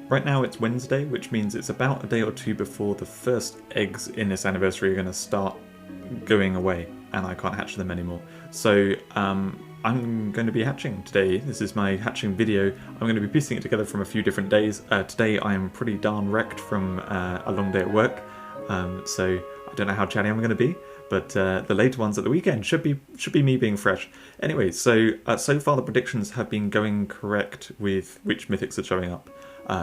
right now it's Wednesday, which means it's about a day or two before the first eggs in this anniversary are going to start going away, and I can't hatch them anymore. So I'm going to be hatching today. This is my hatching video. I'm going to be piecing it together from a few different days. Today I am pretty darn wrecked from a long day at work, so I don't know how chatty I'm going to be. But the later ones at the weekend should be me being fresh. Anyway, so far the predictions have been going correct with which mythics are showing up.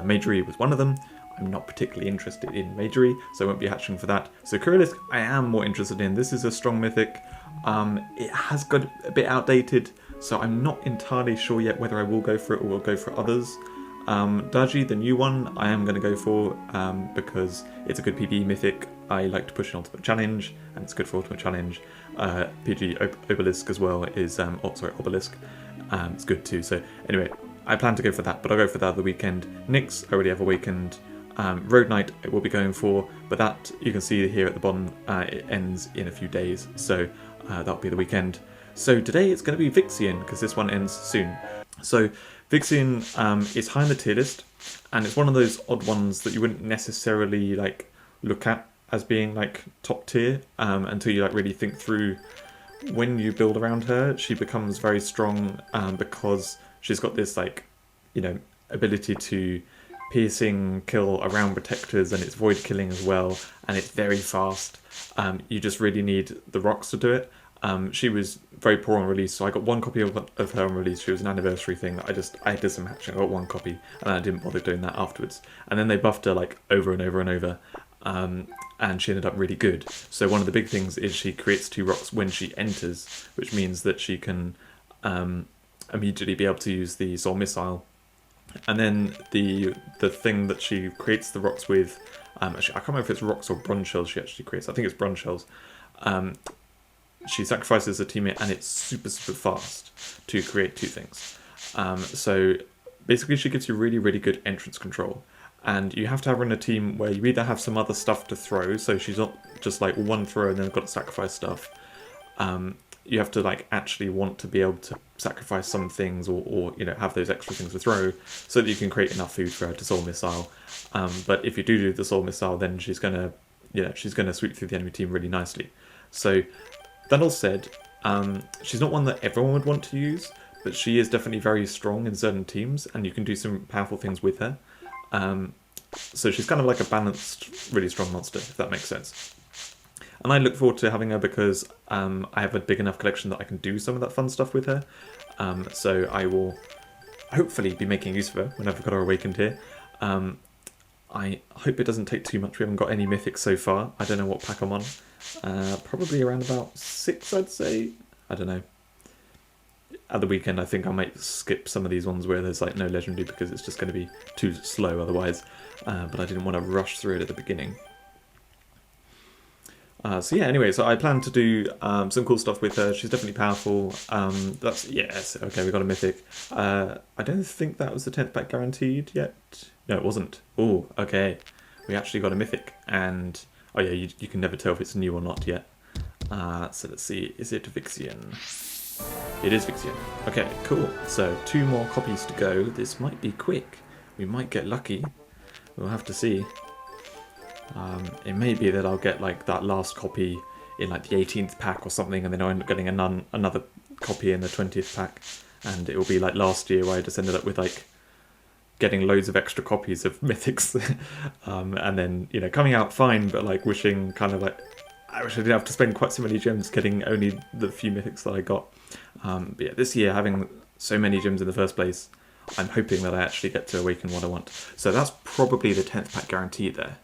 Majory was one of them. I'm not particularly interested in Majory, so I won't be hatching for that. So Kurilisk I am more interested in. This is a strong mythic. It has got a bit outdated, so I'm not entirely sure yet whether I will go for it or will go for others. Daji, the new one, I am going to go for because it's a good PvE mythic. I like to push an Ultimate Challenge, and it's good for Ultimate Challenge. PG Obelisk as well is, Obelisk. It's good too. So anyway, I plan to go for that, but I'll go for that the weekend. Nyx, I already have awakened. Road Knight it will be going for, but that, you can see here at the bottom, it ends in a few days, so that'll be the weekend. So today it's going to be Vixian, because this one ends soon. So Vixian is high on the tier list, and it's one of those odd ones that you wouldn't necessarily like look at as being like top tier until you like really think through. When you build around her, she becomes very strong because she's got this like, you know, ability to piercing kill around protectors, and it's void killing as well, and it's very fast. You just really need the rocks to do it. She was very poor on release, so I got one copy of her on release. She was an anniversary thing that I did some hatching. I got one copy, and I didn't bother doing that afterwards. And then they buffed her like over and over and over, and she ended up really good. So one of the big things is she creates 2 rocks when she enters, which means that she can immediately be able to use the Soul Missile. And then the thing that she creates the rocks with, actually, I can't remember if it's rocks or bronze shells she actually creates. I think it's bronze shells. She sacrifices a teammate, and it's super fast to create 2 things. So basically she gives you really, really good entrance control. And you have to have her in a team where you either have some other stuff to throw, so she's not just like one throw and then got to sacrifice stuff. You have to like actually want to be able to sacrifice some things, or you know, have those extra things to throw so that you can create enough food for her to Soul Missile. But if you do the Soul Missile, then she's gonna sweep through the enemy team really nicely. So that all said, she's not one that everyone would want to use, but she is definitely very strong in certain teams, and you can do some powerful things with her. So she's kind of like a balanced, really strong monster, if that makes sense. And I look forward to having her because I have a big enough collection that I can do some of that fun stuff with her. So I will hopefully be making use of her when I've got her awakened here. I hope it doesn't take too much. We haven't got any mythics so far. I don't know what pack I'm on. Probably around about 6, I'd say. I don't know. At the weekend, I think I might skip some of these ones where there's like no legendary, because it's just going to be too slow otherwise. But I didn't want to rush through it at the beginning. So yeah, anyway, so I plan to do some cool stuff with her. She's definitely powerful. Yes, okay, we got a mythic. I don't think that was the 10th pack guaranteed yet. No, it wasn't. Oh, okay. We actually got a mythic, and oh yeah, you can never tell if it's new or not yet. So let's see, is it Vixian? It is Vixian. Okay, cool. So 2 more copies to go. This might be quick. We might get lucky. We'll have to see. It may be that I'll get like that last copy in like the 18th pack or something, and then I'll end up getting another copy in the 20th pack, and it will be like last year where I just ended up with like getting loads of extra copies of mythics, and then, you know, coming out fine, but like wishing kind of like I wish I didn't have to spend quite so many gems getting only the few mythics that I got. But yeah, this year having so many gems in the first place, I'm hoping that I actually get to awaken what I want. So that's probably the 10th pack guarantee there,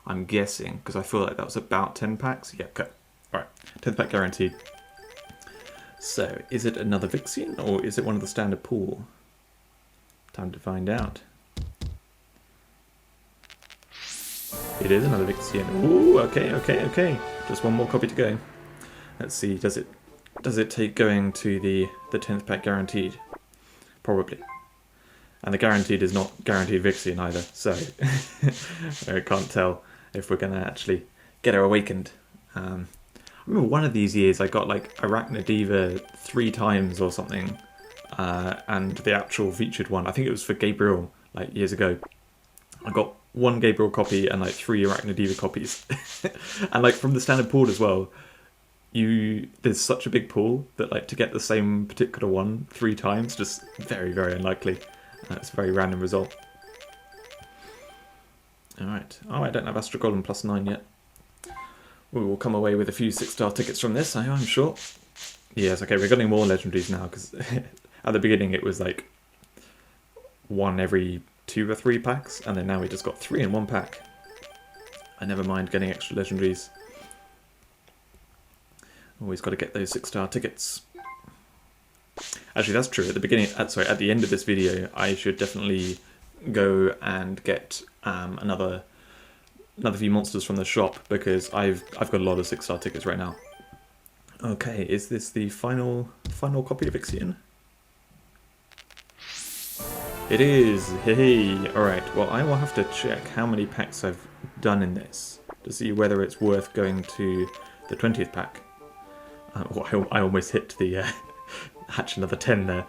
I'm guessing, because I feel like that was about 10 packs. Yeah, okay. Alright, 10th pack guaranteed. So, is it another Vixian, or is it one of the standard pool? Time to find out. It is another Vixian. Ooh, okay. Just one more copy to go. Let's see, does it take going to the 10th pack guaranteed? Probably. And the guaranteed is not guaranteed Vixian either, so I can't tell if we're going to actually get her awakened. I remember one of these years I got like Arachnodiva 3 times or something, and the actual featured one, I think it was for Gabriel, like years ago, I got 1 Gabriel copy and like 3 Arachnodiva copies. And like from the standard pool as well, there's such a big pool that like to get the same particular one 3 times, just very, very unlikely. It's a very random result. Alright. Oh, I don't have Astro Golem +9 yet. We will come away with a few 6-star tickets from this, I'm sure. Yes, okay, we're getting more legendaries now, because at the beginning it was like 1 every 2 or 3 packs, and then now we just got 3 in 1 pack. I never mind getting extra legendaries. Always got to get those 6-star tickets. Actually, that's true. At the beginning, at the end of this video, I should definitely go and get another few monsters from the shop, because I've got a lot of 6-star tickets right now. Okay, is this the final copy of Ixion? It is! Hey! Alright, well I will have to check how many packs I've done in this to see whether it's worth going to the 20th pack. I almost hit the hatch another 10 there.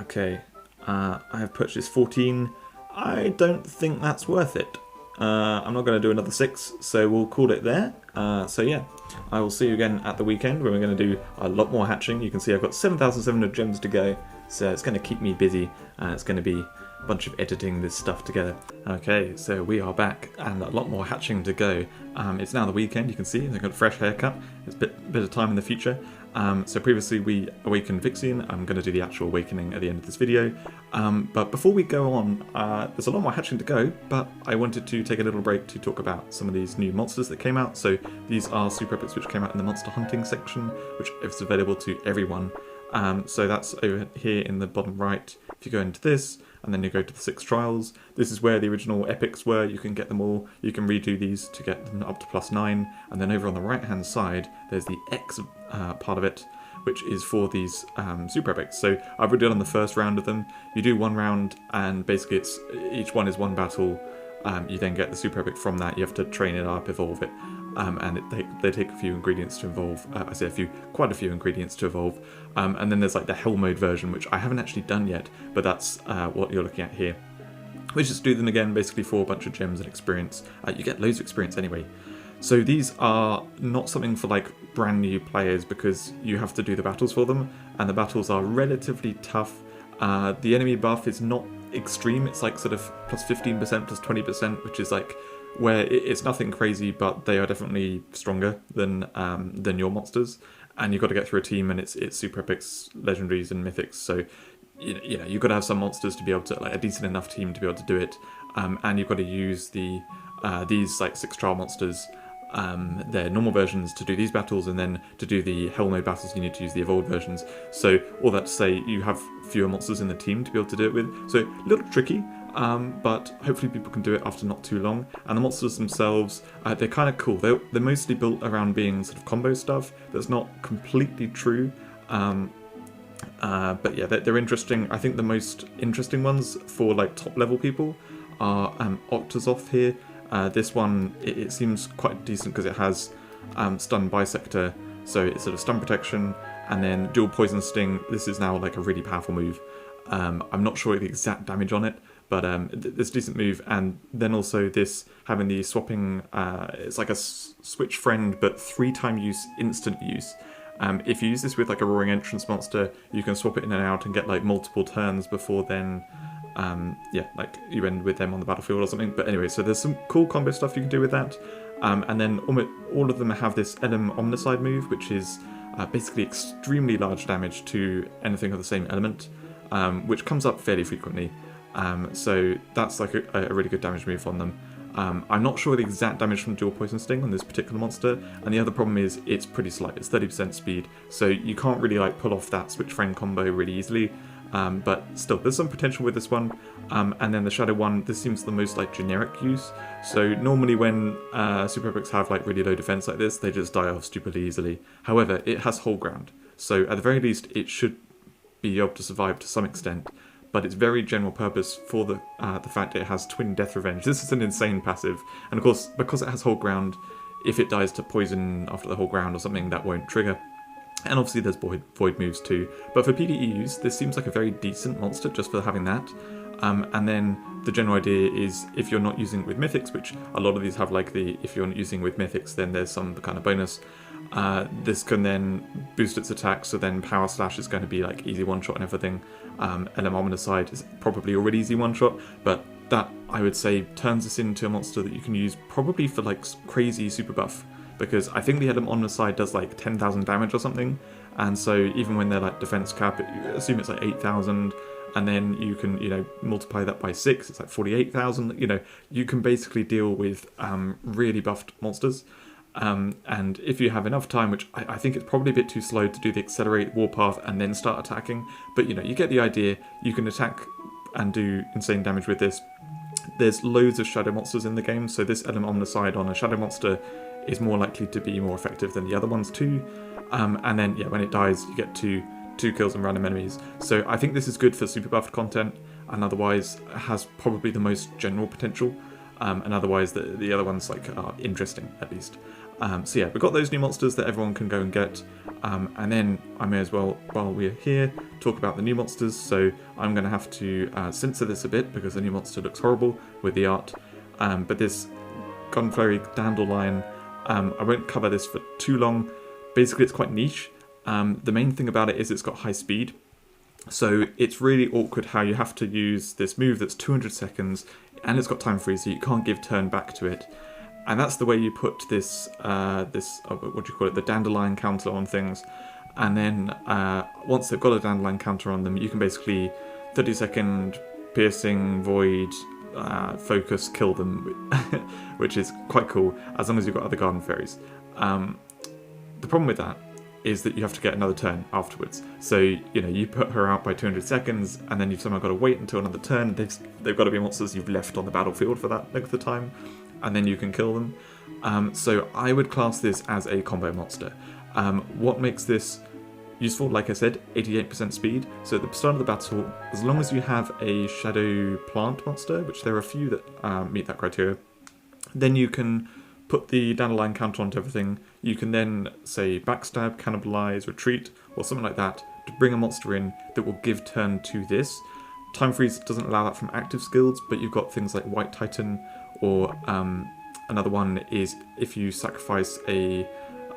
Okay, I have purchased 14. I don't think that's worth it. I'm not going to do another 6, so we'll call it there. So yeah, I will see you again at the weekend when we're going to do a lot more hatching. You can see I've got 7,700 gems to go, so it's going to keep me busy. It's going to be a bunch of editing this stuff together. Okay, so we are back and a lot more hatching to go. It's now the weekend, you can see. I've got a fresh haircut. It's a bit of time in the future. So previously we awakened Vixian. I'm going to do the actual awakening at the end of this video. But before we go on, there's a lot more hatching to go, but I wanted to take a little break to talk about some of these new monsters that came out. So these are super epics which came out in the monster hunting section, which is available to everyone. So that's over here in the bottom right. If you go into this, and then you go to the 6 trials, this is where the original epics were. You can get them all. You can redo these to get them up to +9. And then over on the right hand side, there's the X part of it, which is for these super epics. So I've already done the first round of them. You do 1 round, and basically each one is 1 battle. You then get the super epic from that. You have to train it up, evolve it. And they take a few ingredients to evolve. I say quite a few ingredients to evolve. And then there's like the hell mode version, which I haven't actually done yet, but that's what you're looking at here. We just do them again, basically for a bunch of gems and experience. You get loads of experience anyway. So these are not something for like brand new players, because you have to do the battles for them, and the battles are relatively tough. The enemy buff is not extreme. It's like sort of +15%, +20%, which is like where it's nothing crazy, but they are definitely stronger than your monsters. And you've got to get through a team, and it's super epics, legendaries, and mythics. So you know you've got to have some monsters to be able to, like a decent enough team to be able to do it. And you've got to use these like 6 trial monsters, their normal versions, to do these battles, and then to do the hell mode battles you need to use the evolved versions. So all that to say, you have fewer monsters in the team to be able to do it with. So a little tricky. But hopefully people can do it after not too long. And the monsters themselves, they're kind of cool. They're mostly built around being sort of combo stuff. That's not completely true. But yeah, they're interesting. I think the most interesting ones for like top level people are Octazoth here. This one, it seems quite decent because it has stun bisector, so it's sort of stun protection, and then dual poison sting. This is now like a really powerful move. I'm not sure the exact damage on it, but it's a decent move. And then also this having the swapping, it's like a switch friend, but 3-time use, instant use. If you use this with like a Roaring Entrance monster, you can swap it in and out and get like multiple turns before then, yeah, like you end with them on the battlefield or something. But anyway, so there's some cool combo stuff you can do with that. And then all of them have this Elem Omnicide move, which is basically extremely large damage to anything of the same element, which comes up fairly frequently. So that's like a really good damage move on them. I'm not sure the exact damage from dual poison sting on this particular monster, and the other problem is it's pretty slight. It's 30% speed, so you can't really like pull off that switch friend combo really easily. But still, there's some potential with this one. And then the shadow one, this seems the most like generic use. So normally when super epics have like really low defense like this, they just die off stupidly easily. However, it has hold ground, so at the very least it should be able to survive to some extent. But it's very general purpose for the fact it has Twin Death Revenge. This is an insane passive, and of course, because it has hold ground, if it dies to poison after the hold ground or something, that won't trigger. And obviously there's void moves too. But for PvE use, this seems like a very decent monster just for having that. And then the general idea is if you're not using it with mythics, which a lot of these have like if you're not using it with mythics, then there's some kind of bonus. This can then boost its attack, so then Power Slash is going to be like easy one-shot and everything. LM Omnicide is probably already easy one-shot, but that, I would say, turns this into a monster that you can use probably for like crazy super buff, because I think the LM Omnicide does like 10,000 damage or something, and so even when they're like defense cap, assume it's like 8,000, and then you can, multiply that by 6, it's like 48,000, you can basically deal with really buffed monsters. And if you have enough time, which I think it's probably a bit too slow to do the accelerate warpath and then start attacking, but you get the idea. You can attack and do insane damage with this. There's loads of shadow monsters in the game, so this LM Omnicide on a shadow monster is more likely to be more effective than the other ones too. And then when it dies, you get two kills on random enemies. So I think this is good for super buffed content, and otherwise has probably the most general potential. And otherwise the other ones are interesting at least. So we've got those new monsters that everyone can go and get, and then I may as well, while we're here, talk about the new monsters. So I'm going to have to censor this a bit because the new monster looks horrible with the art, but this Gunflurry Dandelion, I won't cover this for too long. Basically it's quite niche. The main thing about it is it's got high speed, so it's really awkward how you have to use this move that's 200 seconds, and it's got time freeze, so you can't give turn back to it. And that's the way you put this, what do you call it, the Dandelion counter on things. And then once they've got a Dandelion counter on them, you can basically 30-second piercing, void, focus, kill them, which is quite cool, as long as you've got other garden fairies. The problem with that is that you have to get another turn afterwards. So, you put her out by 200 seconds, and then you've somehow got to wait until another turn. They've got to be monsters you've left on the battlefield for that length of time, and then you can kill them. So I would class this as a combo monster. What makes this useful, like I said, 88% speed. So at the start of the battle, as long as you have a shadow plant monster, which there are a few that meet that criteria, then you can put the Dandelion counter onto everything. You can then, say, backstab, cannibalize, retreat, or something like that, to bring a monster in that will give turn to this. Time freeze doesn't allow that from active skills, but you've got things like White Titan, or another one is if you sacrifice a,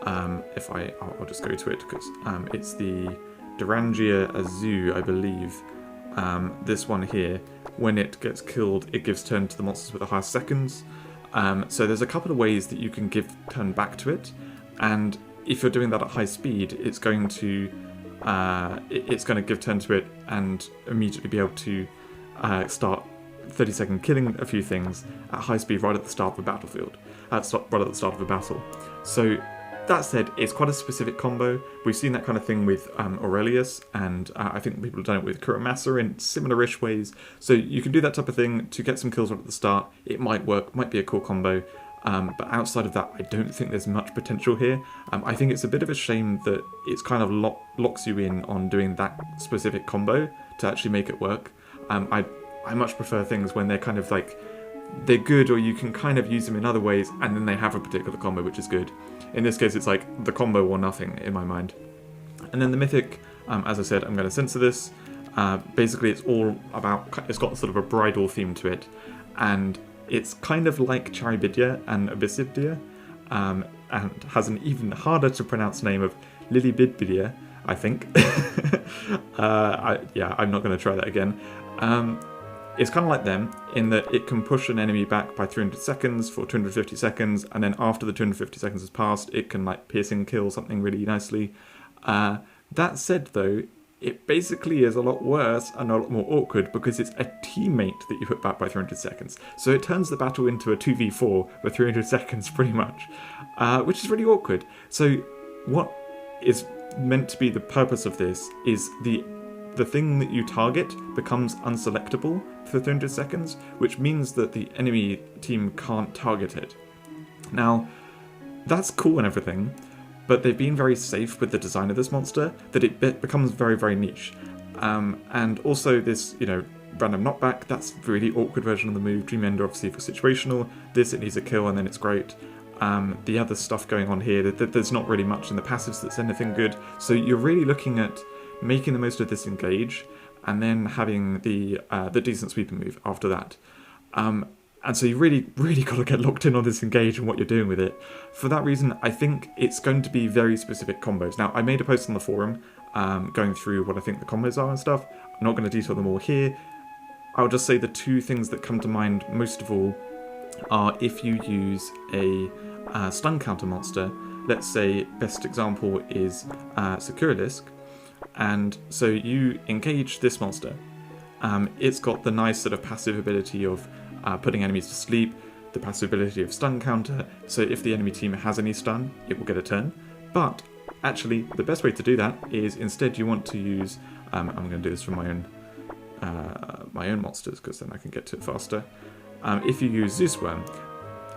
I'll just go to it, because it's the Durangia Azu, I believe. This one here, when it gets killed, it gives turn to the monsters with the highest seconds. So there's a couple of ways that you can give turn back to it, and if you're doing that at high speed, it's going to give turn to it and immediately be able to start 30-second killing a few things at high speed right at the start of a battlefield, right at the start of a battle. So that said, it's quite a specific combo. We've seen that kind of thing with Aurelius, and I think people have done it with Kuramasa in similar-ish ways. So you can do that type of thing to get some kills right at the start. It might work, might be a cool combo, but outside of that, I don't think there's much potential here. I think it's a bit of a shame that it's kind of locks you in on doing that specific combo to actually make it work. I much prefer things when they're kind of like, they're good, or you can kind of use them in other ways, and then they have a particular combo which is good. In this case, it's like the combo or nothing in my mind. And then the mythic, as I said, I'm going to censor this. Basically, it's all about, it's got sort of a bridal theme to it, and it's kind of like Lilybybdia and Abyssibdia, and has an even harder to pronounce name of Lilybybdia, I think. I'm not going to try that again. It's kind of like them in that it can push an enemy back by 300 seconds for 250 seconds, and then after the 250 seconds has passed, it can like piercing kill something really nicely. That said though, it basically is a lot worse and a lot more awkward because it's a teammate that you put back by 300 seconds. So it turns the battle into a 2v4 for 300 seconds pretty much, which is really awkward. So what is meant to be the purpose of this is the thing that you target becomes unselectable for 300 seconds, which means that the enemy team can't target it. Now, that's cool and everything, but they've been very safe with the design of this monster that it becomes very, very niche. And also this, random knockback, that's a really awkward version of the move. Dream Ender obviously for situational. This, it needs a kill and then it's great. The other stuff going on here, there's not really much in the passives that's anything good. So you're really looking at making the most of this engage, and then having the decent sweeping move after that. And so you really, really got to get locked in on this engage and what you're doing with it. For that reason, I think it's going to be very specific combos. Now, I made a post on the forum going through what I think the combos are and stuff. I'm not going to detail them all here. I'll just say the two things that come to mind most of all are if you use a stun counter monster. Let's say best example is Securelisk. And so you engage this monster. It's got the nice sort of passive ability of putting enemies to sleep, the passive ability of stun counter, so if the enemy team has any stun, it will get a turn. But actually, the best way to do that is instead you want to use, I'm going to do this for my own monsters, because then I can get to it faster. If you use Zeus Worm,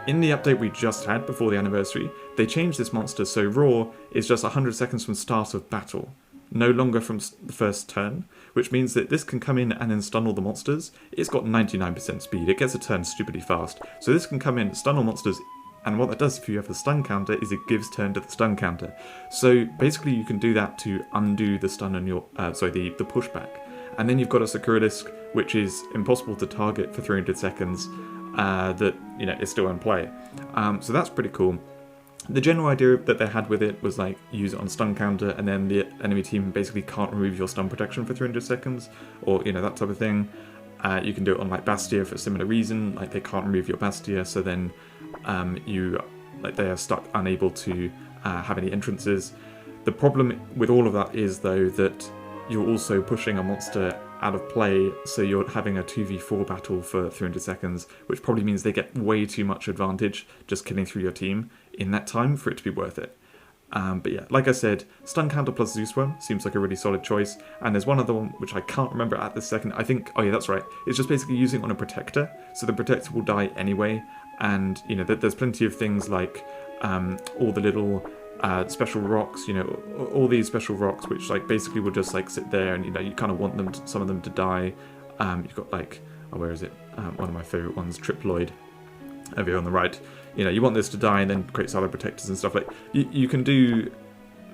in the update we just had before the anniversary, they changed this monster so Raw is just 100 seconds from start of battle, no longer from the first turn, which means that this can come in and then stun all the monsters. It's got 99% speed, it gets a turn stupidly fast, so this can come in, stun all monsters, and what that does if you have the stun counter is it gives turn to the stun counter. So basically you can do that to undo the stun on your, the pushback. And then you've got a Securelisk, which is impossible to target for 300 seconds, that, is still in play. So that's pretty cool. The general idea that they had with it was like use it on stun counter and then the enemy team basically can't remove your stun protection for 300 seconds or that type of thing. You can do it on like Bastia for a similar reason, like they can't remove your Bastia, so then they are stuck unable to have any entrances. The problem with all of that is though that you're also pushing a monster out of play, so you're having a 2v4 battle for 300 seconds, which probably means they get way too much advantage just killing through your team in that time for it to be worth it. But yeah, like I said, stun counter plus Zeus Worm seems like a really solid choice, and there's one other one which I can't remember at this second. I think, oh yeah, that's right, it's just basically using it on a protector, so the protector will die anyway, and there's plenty of things like all the little special rocks, all these special rocks which like basically will just like sit there and you kind of want them some of them to die. You've got like, where is it, one of my favorite ones, Triploid over here on the right. You want this to die and then create silent protectors and stuff. Like you can do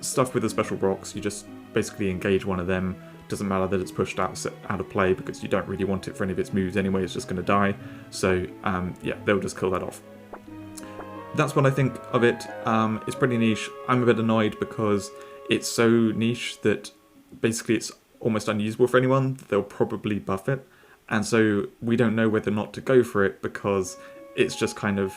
stuff with the special rocks. You just basically engage one of them. Doesn't matter that it's pushed out of play because you don't really want it for any of its moves anyway. It's just going to die. So yeah, they'll just kill that off. That's what I think of it. It's pretty niche. I'm a bit annoyed because it's so niche that basically it's almost unusable for anyone. They'll probably buff it. And so we don't know whether or not to go for it because it's just kind of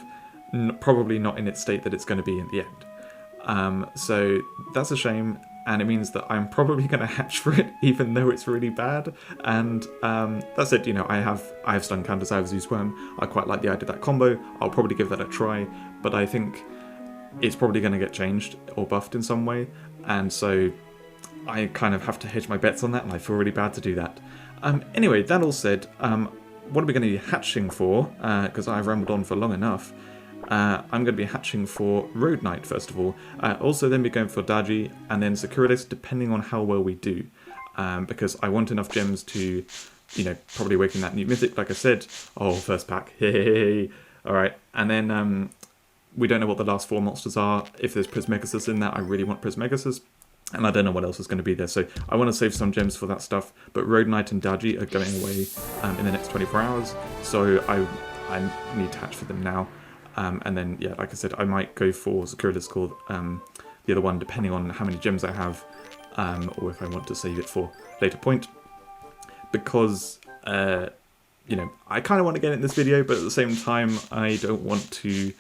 probably not in its state that it's going to be in the end. So that's a shame. And it means that I'm probably going to hatch for it, even though it's really bad. And that's it, I have stun counters, I have Zeus Worm. I quite like the idea of that combo. I'll probably give that a try, but I think it's probably going to get changed or buffed in some way. And so I kind of have to hedge my bets on that, and I feel really bad to do that. Anyway, that all said, what are we going to be hatching for? Because I've rambled on for long enough. I'm going to be hatching for Road Knight first of all. Also then be going for Daji and then Securelisk depending on how well we do. Because I want enough gems to, probably awaken that new mythic like I said. Oh, first pack. Hey. Alright. And then we don't know what the last 4 monsters are. If there's Prismegasus in that, I really want Prismegasus. And I don't know what else is going to be there. So I want to save some gems for that stuff. But Road Knight and Daji are going away in the next 24 hours. So I need to hatch for them now. And then, yeah, like I said, I might go for Securelisk or the other one, depending on how many gems I have, or if I want to save it for a later point. Because, I kind of want to get it in this video, but at the same time, I don't want to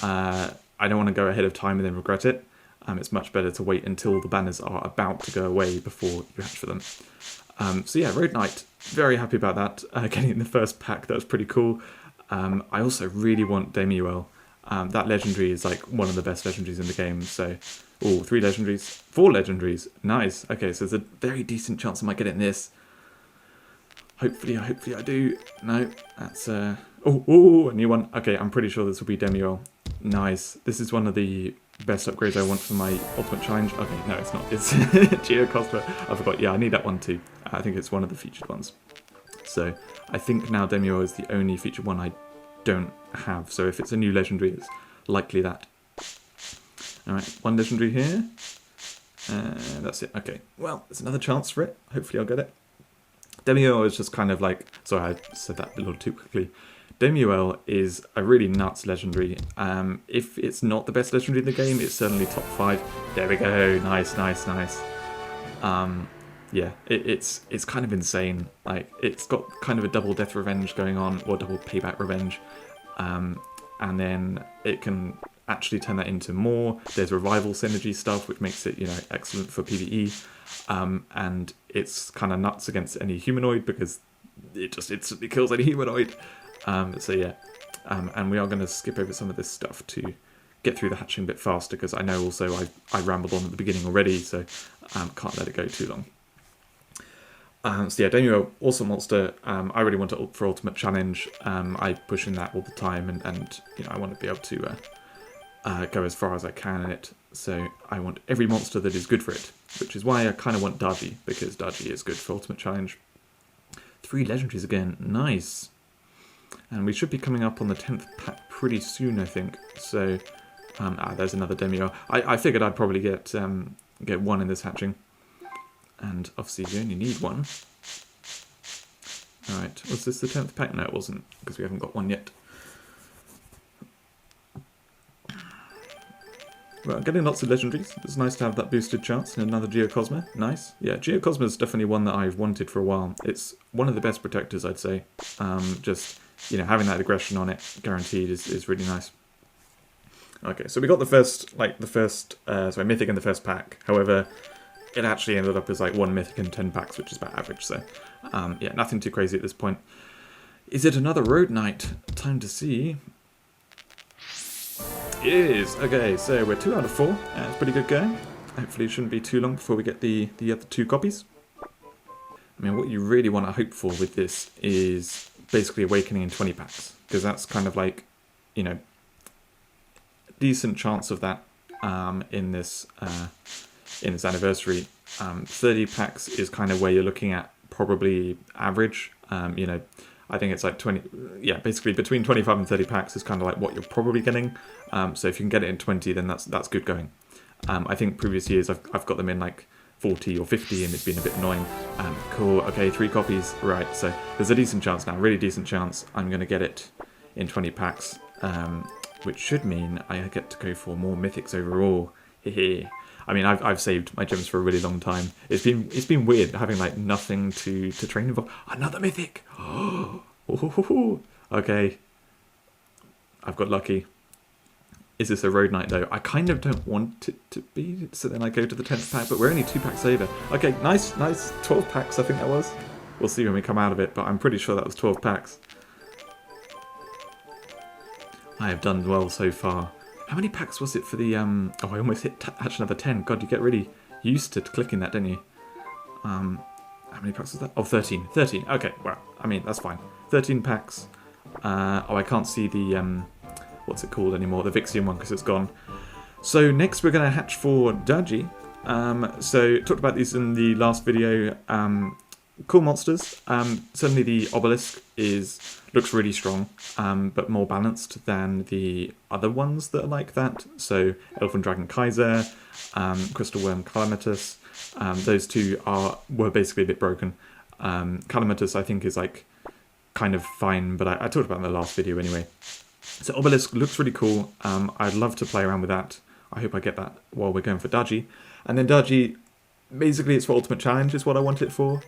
go ahead of time and then regret it. It's much better to wait until the banners are about to go away before you hatch for them. So yeah, Road Knight, very happy about that. Getting in the first pack, that was pretty cool. I also really want Demuel. That legendary is like one of the best legendaries in the game. So, 3 legendaries, 4 legendaries. Nice. Okay, so there's a very decent chance I might get it in this. Hopefully I do. No, that's a new one. Okay, I'm pretty sure this will be Demuel. Nice. This is one of the best upgrades I want for my ultimate challenge. Okay, no, it's not. It's Geocosmo. I forgot. Yeah, I need that one too. I think it's one of the featured ones. So I think now Demuel is the only featured one I don't have. So if it's a new legendary, it's likely that. Alright, 1 legendary here. That's it. Okay, well, there's another chance for it. Hopefully I'll get it. Demuel is just kind of like... Sorry, I said that a little too quickly. Demuel is a really nuts legendary. If it's not the best legendary in the game, it's certainly top 5. There we go. Nice, nice, nice. Yeah, it's kind of insane. Like, it's got kind of a double death revenge going on, or double payback revenge. And then it can actually turn that into more. There's revival synergy stuff, which makes it, excellent for PvE. And it's kind of nuts against any humanoid because it just instantly kills any humanoid. So yeah, and we are going to skip over some of this stuff to get through the hatching a bit faster, because I know also I rambled on at the beginning already, so can't let it go too long. So yeah, Demuel, awesome monster. I really want it for Ultimate Challenge. I push in that all the time, and I want to be able to go as far as I can in it. So I want every monster that is good for it, which is why I kind of want Daji, because Daji is good for Ultimate Challenge. 3 legendaries again, nice. And we should be coming up on the 10th pack pretty soon, I think. So, there's another Demuel. I figured I'd probably get 1 in this hatching. And obviously you only need 1. Alright, was this the 10th pack? No, it wasn't, because we haven't got 1 yet. Well, getting lots of legendaries. It's nice to have that boosted chance. And another Geocosmo. Nice. Yeah, Geocosmo is definitely one that I've wanted for a while. It's one of the best protectors, I'd say. Just, having that aggression on it guaranteed is really nice. Okay, so we got the first mythic in the first pack. However, it actually ended up as 1 mythic in 10 packs, which is about average. So, yeah, nothing too crazy at this point. Is it another Road Knight? Time to see. It is. Okay, so we're 2 out of 4. It's pretty good going. Hopefully it shouldn't be too long before we get the other 2 copies. I mean, what you really want to hope for with this is basically Awakening in 20 packs. Because that's kind of decent chance of that in this anniversary. 30 packs is kind of where you're looking at probably average. I think it's 20, yeah, basically between 25 and 30 packs is kind of what you're probably getting. So if you can get it in 20, then that's good going. I think previous years I've got them in 40 or 50 and it's been a bit annoying. Cool, okay, 3 copies, right, so there's a decent chance now, really decent chance I'm going to get it in 20 packs, which should mean I get to go for more mythics overall. Hehe. I mean, I've saved my gems for a really long time. It's been weird having nothing to train for. Another mythic. Oh, okay. I've got lucky. Is this a Road Knight though? I kind of don't want it to be. So then I go to the 10th pack, but we're only 2 packs over. Okay, nice. 12 packs, I think that was. We'll see when we come out of it, but I'm pretty sure that was 12 packs. I have done well so far. How many packs was it for the, oh, I almost hatched another 10. God, you get really used to clicking that, don't you? How many packs was that? Oh, 13. 13. Okay, well, I mean, that's fine. 13 packs. Oh, I can't see the, what's it called anymore? The Vixian one, because it's gone. So next we're going to hatch for Daji. So talked about these in the last video. Cool monsters. Certainly the Obelisk looks really strong, but more balanced than the other ones that are like that. So Elfin Dragon Kaiser, Crystal Worm Calamitus. Those 2 were basically a bit broken. Calamitus I think is kind of fine, but I talked about it in the last video anyway. So Obelisk looks really cool. I'd love to play around with that. I hope I get that while we're going for Daji. And then Daji, basically it's for Ultimate Challenge is what I want it for.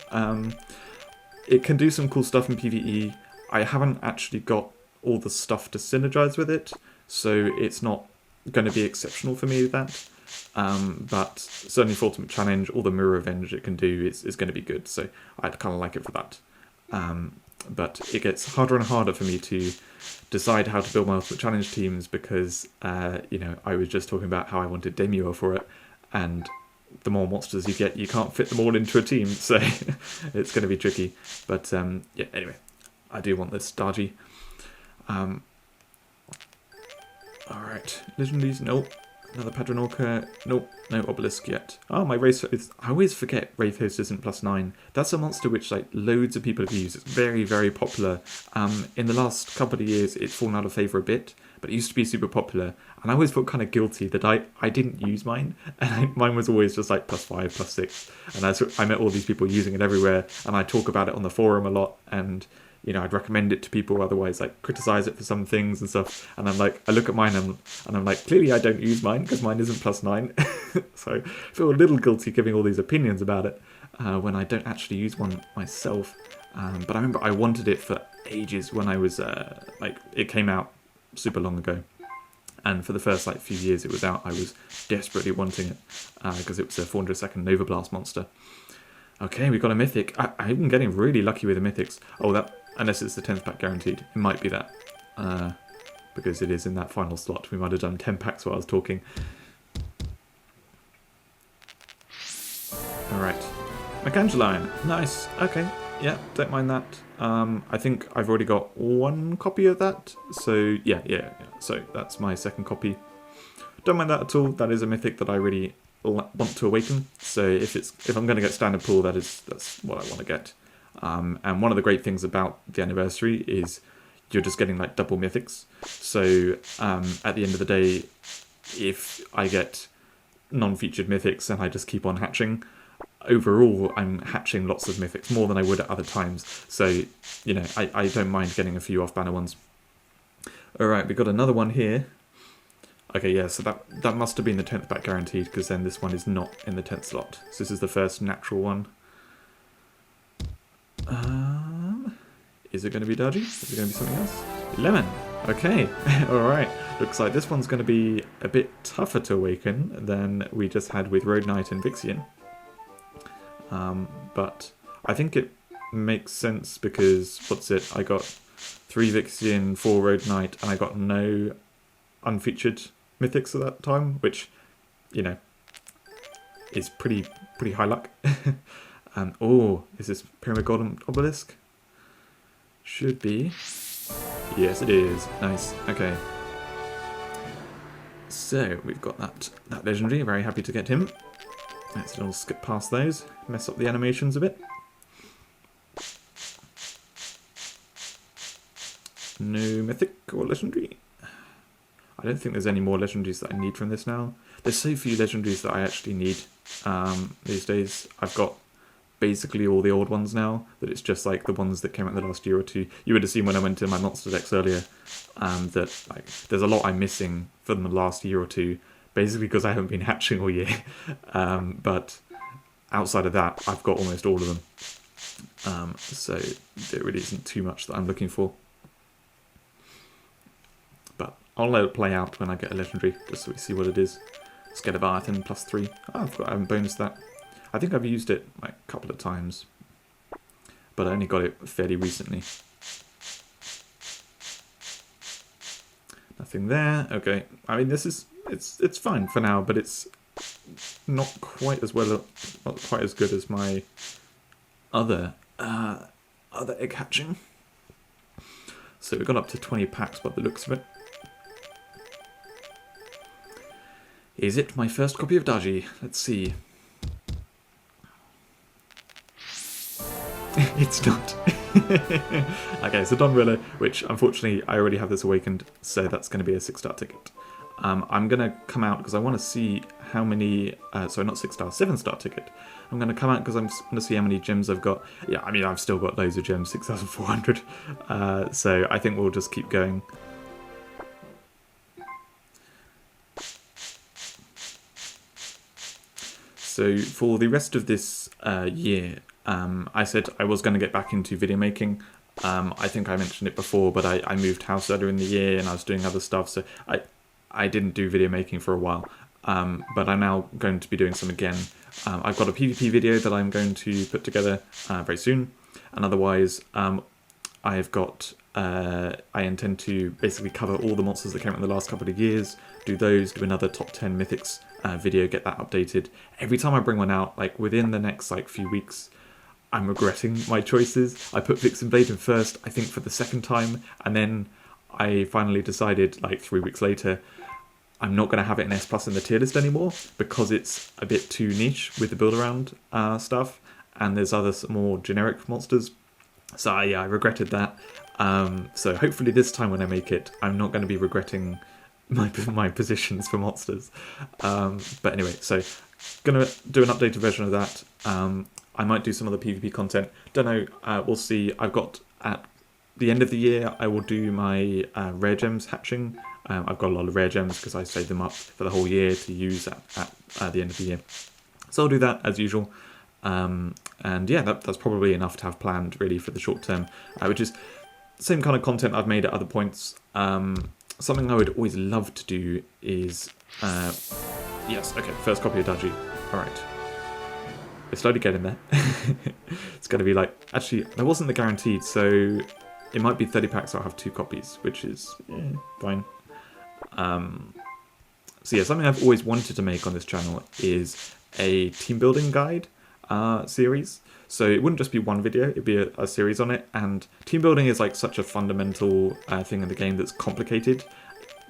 It can do some cool stuff in PvE. I haven't actually got all the stuff to synergize with it, so it's not going to be exceptional for me with that. But certainly for Ultimate Challenge, all the mirror revenge it can do is going to be good, so I'd kind of like it for that. But it gets harder and harder for me to decide how to build my Ultimate Challenge teams because, I was just talking about how I wanted Demuel for it, and the more monsters you get, you can't fit them all into a team, so it's going to be tricky. But, yeah, anyway, I do want this Daji. Alright, legendaries, nope. Another Padronorca. Nope, no obelisk yet. Oh, my race. I always forget Wraith Host isn't +9. That's a monster which like loads of people have used. It's very, very popular. In the last couple of years, it's fallen out of favour a bit, but it used to be super popular. And I always felt kind of guilty that I didn't use mine. And mine was always just like +5, +6. And I met all these people using it everywhere. And I talk about it on the forum a lot. And you know, I'd recommend it to people, otherwise like criticize it for some things and stuff. And I'm like, I look at mine and I'm like, clearly I don't use mine because mine isn't +9. So I feel a little guilty giving all these opinions about it when I don't actually use one myself. But I remember I wanted it for ages when I was like, it came out super long ago. And for the first like few years it was out, I was desperately wanting it because it was a 400-second Nova Blast monster. Okay, we got a mythic. I've been getting really lucky with the mythics. Oh, that, unless it's the 10th pack guaranteed. It might be that. Because it is in that final slot. We might have done 10 packs while I was talking. Alright. Dandelion. Nice. Okay. Yeah, don't mind that. I think I've already got one copy of that. So, yeah. So, that's my second copy. Don't mind that at all. That is a mythic that I really want to awaken. So if I'm going to get standard pool, that's what I want to get. And one of the great things about the anniversary is you're just getting like double mythics. So at the end of the day, if I get non-featured mythics and I just keep on hatching, overall I'm hatching lots of mythics, more than I would at other times. So, you know, I don't mind getting a few off-banner ones. Alright, we got another one here. Okay, yeah, so that must have been the 10th pack guaranteed, because then this one is not in the 10th slot. So this is the first natural one. Is it going to be Dodgy? Is it going to be something else? Lemon! Okay, alright. Looks like this one's going to be a bit tougher to awaken than we just had with Road Knight and Vixian. But I think it makes sense because, what's it, I got 3 Vixian, 4 Road Knight, and I got no unfeatured mythics at that time, which, you know, is pretty high luck. And oh, is this Pyramid Golden Obelisk? Should be. Yes, it is. Nice. Okay. So we've got that legendary. Very happy to get him. Let's all skip past those. Mess up the animations a bit. No mythic or legendary. I don't think there's any more legendaries that I need from this now. There's so few legendaries that I actually need these days. I've got basically all the old ones now, that it's just like the ones that came out in the last year or two. You would have seen when I went to my monster decks earlier that like there's a lot I'm missing from the last year or two, basically because I haven't been hatching all year. But outside of that, I've got almost all of them. So there really isn't too much that I'm looking for. But I'll let it play out when I get a legendary, just so we see what it is. Skelebarthan +3. Oh, I haven't bonused that. I think I've used it like a couple of times, but I only got it fairly recently. Nothing there. Okay. I mean, this is it's fine for now, but it's not quite as well, not quite as good as my other egg hatching. So we've gone up to 20 packs by the looks of it. Is it my first copy of Daji? Let's see. It's not. Okay, so Don Rilla, which unfortunately I already have this awakened, so that's going to be a 6-star ticket. I'm going to come out because I want to see how many, sorry, not 6-star, 7-star ticket. I'm going to come out because I'm going to see how many gems I've got. Yeah, I mean, I've still got loads of gems, 6,400. So I think we'll just keep going. So for the rest of this year, I said I was going to get back into video making. I think I mentioned it before, but I moved house earlier in the year and I was doing other stuff, so I didn't do video making for a while. But I'm now going to be doing some again. I've got a PvP video that I'm going to put together very soon, and otherwise I've got I intend to basically cover all the monsters that came out in the last couple of years, do those, do another top 10 mythics video, get that updated. Every time I bring one out, like within the next like few weeks, I'm regretting my choices. I put Vixen Blade in first, I think for the second time, and then I finally decided like 3 weeks later, I'm not going to have it in S Plus in the tier list anymore because it's a bit too niche with the build around stuff, and there's other more generic monsters. So yeah, I regretted that. So hopefully this time when I make it, I'm not going to be regretting my positions for monsters. But anyway, so gonna do an updated version of that. I might do some other PvP content. Don't know. We'll see. I've got at the end of the year, I will do my rare gems hatching. I've got a lot of rare gems because I saved them up for the whole year to use at the end of the year. So I'll do that as usual. And yeah, that's probably enough to have planned really for the short term, which is the same kind of content I've made at other points. Something I would always love to do is, yes, okay, first copy of Daji. All right. We're slowly getting there. It's going to be like, actually, there wasn't the guaranteed, so it might be 30 packs, so I'll have 2 copies, which is fine. So yeah, something I've always wanted to make on this channel is a team building guide series. So it wouldn't just be one video, it'd be a series on it. And team building is like such a fundamental thing in the game that's complicated.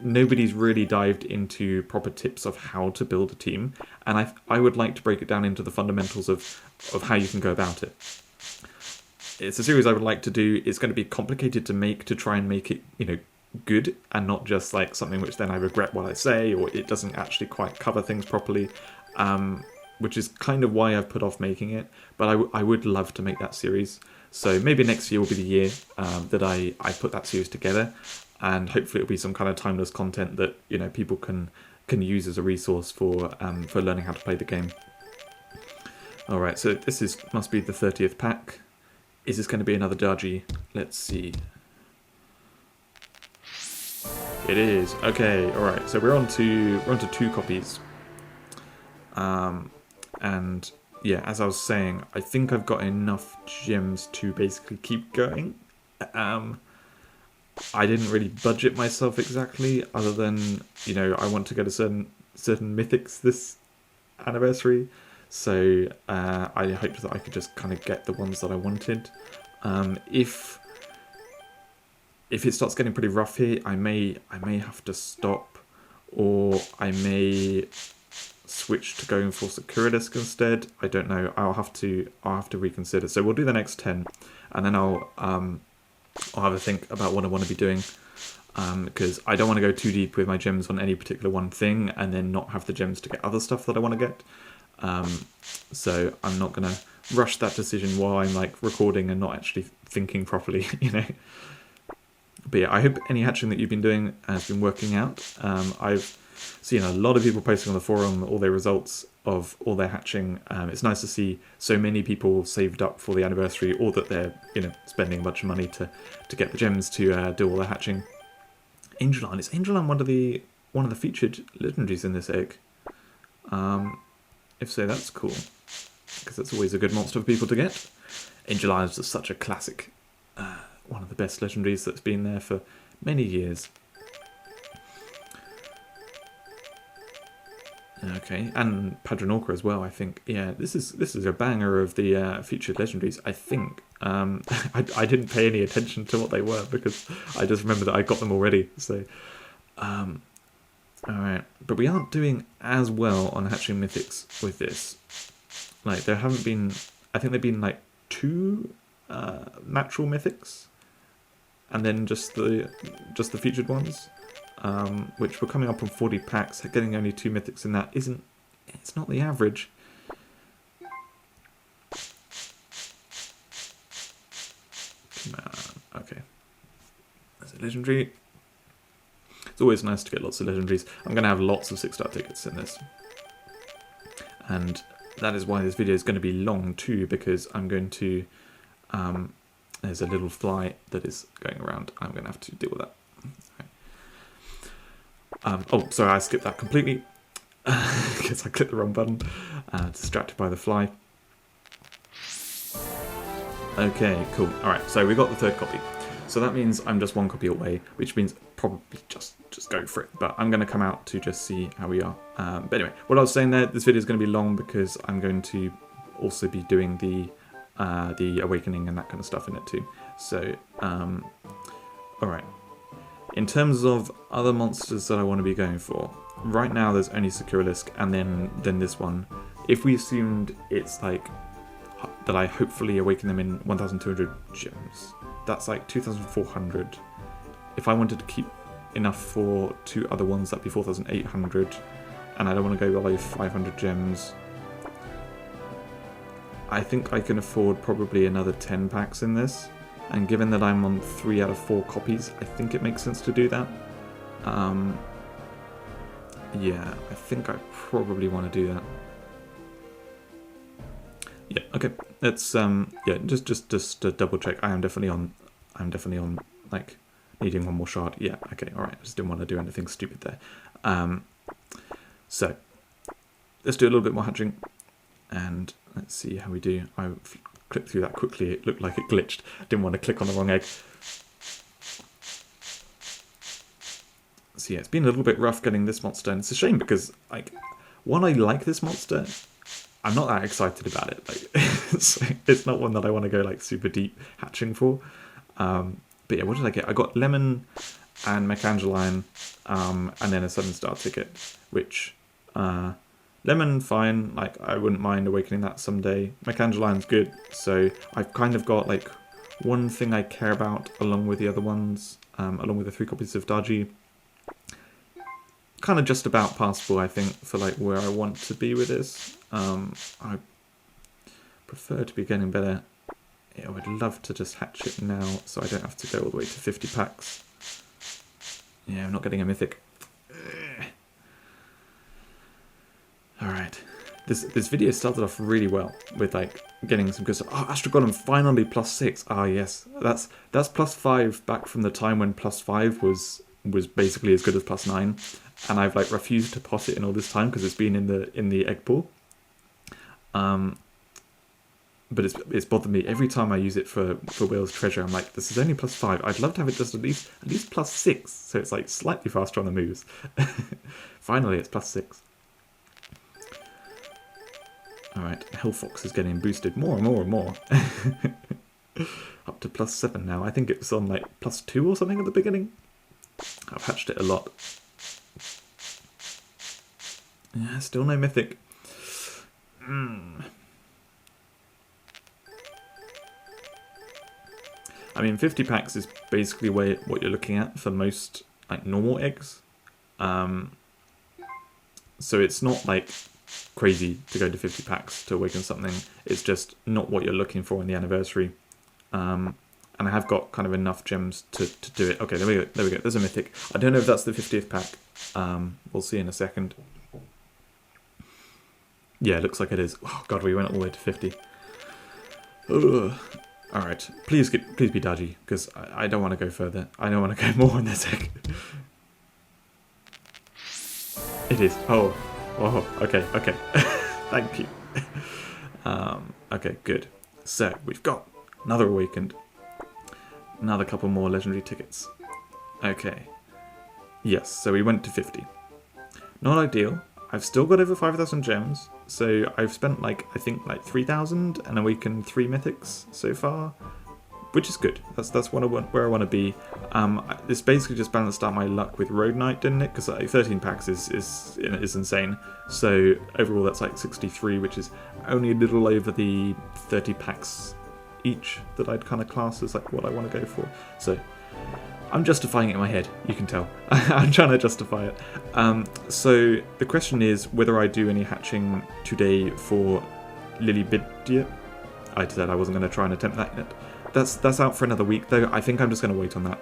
Nobody's really dived into proper tips of how to build a team. And I would like to break it down into the fundamentals of how you can go about it. It's a series I would like to do. It's going to be complicated to make, to try and make it, you know, good and not just like something which then I regret what I say, or it doesn't actually quite cover things properly. Which is kind of why I've put off making it, but I would love to make that series. So maybe next year will be the year that I put that series together, and hopefully it'll be some kind of timeless content that, you know, people can use as a resource for learning how to play the game. All right, so this must be the 30th pack. Is this going to be another Daji? Let's see. It is. Okay, all right. So we're on to 2 copies. And yeah, as I was saying, I think I've got enough gems to basically keep going. I didn't really budget myself exactly, other than, you know, I want to get a certain mythics this anniversary. So I hoped that I could just kind of get the ones that I wanted. If it starts getting pretty rough here, I may have to stop, or I may switch to going for Securidisk instead. I don't know. I'll have to reconsider. So we'll do the next 10, and then I'll have a think about what I want to be doing, because I don't want to go too deep with my gems on any particular one thing and then not have the gems to get other stuff that I want to get. So I'm not gonna rush that decision while I'm like recording and not actually thinking properly, you know. But yeah, I hope any hatching that you've been doing has been working out. I've seen a lot of people posting on the forum all their results of all their hatching. It's nice to see so many people saved up for the anniversary, or that they're, you know, spending a bunch of money to get the gems to do all the hatching. Angeline, is Angeline one of the featured legendaries in this egg? If so, that's cool, because that's always a good monster for people to get. Angeline is just such a classic, one of the best legendaries that's been there for many years. Okay, and Padronorca as well, I think. Yeah, this is a banger of the featured legendaries, I think. I didn't pay any attention to what they were because I just remember that I got them already. So, alright. But we aren't doing as well on hatching mythics with this. Like, there haven't been... I think there have been, like, 2 natural mythics. And then just the featured ones. Which we're coming up on 40 packs. Getting only 2 mythics in that isn't... It's not the average. Come on. Okay. There's a legendary. It's always nice to get lots of legendaries. I'm going to have lots of 6-star tickets in this. And that is why this video is going to be long too, because I'm going to... there's a little fly that is going around. I'm going to have to deal with that. Oh, sorry, I skipped that completely. Because I clicked the wrong button. Distracted by the fly. Okay, cool. Alright, so we got the 3rd copy. So that means I'm just 1 copy away, which means probably just go for it. But I'm going to come out to just see how we are. But anyway, what I was saying there, this video is going to be long because I'm going to also be doing the awakening and that kind of stuff in it too. So, alright. In terms of other monsters that I want to be going for, right now there's only Securelisk and then this one. If we assumed it's like that I hopefully awaken them in 1,200 gems, that's like 2,400. If I wanted to keep enough for 2 other ones, that'd be 4,800, and I don't want to go below 500 gems. I think I can afford probably another 10 packs in this, and given that I'm on 3 out of 4 copies, I think it makes sense to do that. Yeah, I think I probably want to do that. Yeah, okay. Let's yeah, just to double check. I'm definitely on like needing one more shard. Yeah, okay, alright. I just didn't want to do anything stupid there. So let's do a little bit more hatching and let's see how we do. I clicked through that quickly, it looked like it glitched. Didn't want to click on the wrong egg. So yeah, it's been a little bit rough getting this monster, and it's a shame because, like, one, I like this monster, I'm not that excited about it. Like, it's not one that I want to go like super deep hatching for. But yeah, what did I get? I got Lemon and Dandelion, and then a sudden star ticket, which Lemon, fine, like I wouldn't mind awakening that someday. Dandelion's good, so I've kind of got like one thing I care about along with the other ones, along with the 3 copies of Daji. Kind of just about passable, I think, for like where I want to be with this. I prefer to be getting better. Yeah, I would love to just hatch it now, so I don't have to go all the way to 50 packs. Yeah, I'm not getting a mythic. Alright. This video started off really well with like getting some good stuff. Oh, Astral Golem finally +6. Ah, yes. That's +5 back from the time when +5 was basically as good as +9. And I've like refused to pot it in all this time because it's been in the egg pool. But it's bothered me every time I use it for Whale's Treasure. I'm like, this is only +5. I'd love to have it just at least +6, so it's like slightly faster on the moves. Finally, it's +6. All right, Hellfox is getting boosted more and more and more. Up to +7 now. I think it was on like +2 or something at the beginning. I've hatched it a lot. Yeah, still no mythic. I mean, 50 packs is basically what you're looking at for most like normal eggs. So it's not like crazy to go to 50 packs to awaken something. It's just not what you're looking for in the anniversary. And I have got kind of enough gems to do it. Okay, there we go. There we go. There's a mythic. I don't know if that's the 50th pack. We'll see in a second. Yeah, it looks like it is. Oh god, we went all the way to 50. Ugh. All right, please be Daji, because I don't want to go further. I don't want to go more in this egg. It is. Oh, okay. Thank you. Okay, good. So we've got another awakened. Another couple more legendary tickets. Okay. Yes, so we went to 50. Not ideal. I've still got over 5,000 gems, so I've spent like, I think like 3,000 and awakened 3 mythics so far, which is good. That's where I want to be. This basically just balanced out my luck with Road Knight, didn't it? Because like 13 packs is insane. So overall that's like 63, which is only a little over the 30 packs each that I'd kind of class as like what I want to go for. So I'm justifying it in my head, you can tell. I'm trying to justify it. So the question is whether I do any hatching today for Lilybybdia. I said I wasn't going to try and attempt that yet. That's out for another week though. I think I'm just going to wait on that.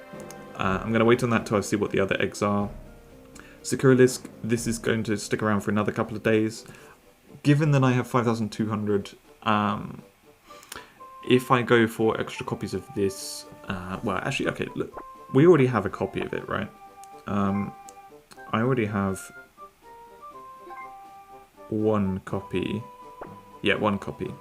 I'm going to wait on that till I see what the other eggs are. Securelisk, this is going to stick around for another couple of days. Given that I have 5,200, if I go for extra copies of this, well actually, okay, look. We already have a copy of it, right? I already have 1 copy. Yeah, 1 copy.